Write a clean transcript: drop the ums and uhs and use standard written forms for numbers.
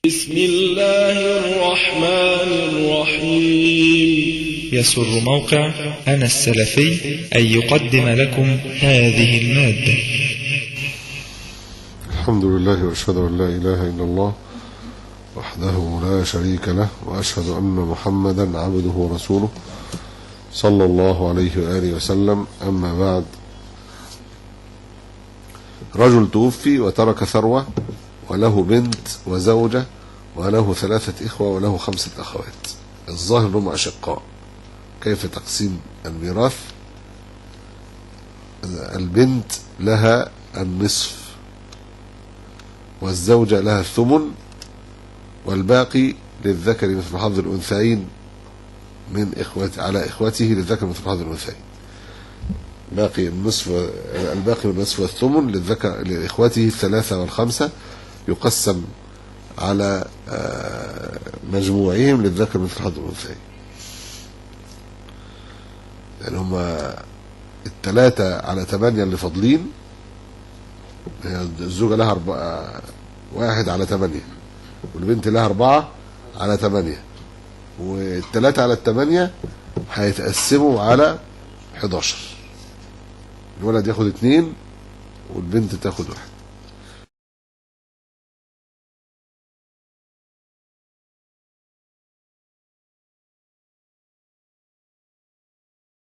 بسم الله الرحمن الرحيم. يسر موقع أنا السلفي أن يقدم لكم هذه المادة. الحمد لله وأشهد أن لا إله إلا الله وحده لا شريك له، وأشهد أن محمدا عبده ورسوله صلى الله عليه وآله وسلم. أما بعد، رجل توفي وترك ثروة وله بنت وزوجة وله 3 إخوة وله 5 أخوات. الظاهر أنهم أشقاء. كيف تقسيم الميراث؟ البنت لها النصف والزوجة لها الثمن، والباقي للذكر مثل حظ الأنثيين من على إخوته للذكر مثل حظ الأنثيين. الباقي من النصف والثمن للذكر لإخوته 3 و5، يقسم على مجموعهم للذكر مثل حظ الأنثيين. يعني هما 3/8 اللي فاضلين، الزوجة لها 1/8، والبنت لها 4/8، وال3/8 هيتقسموا على 11. الولد ياخد 2 والبنت تاخد 1.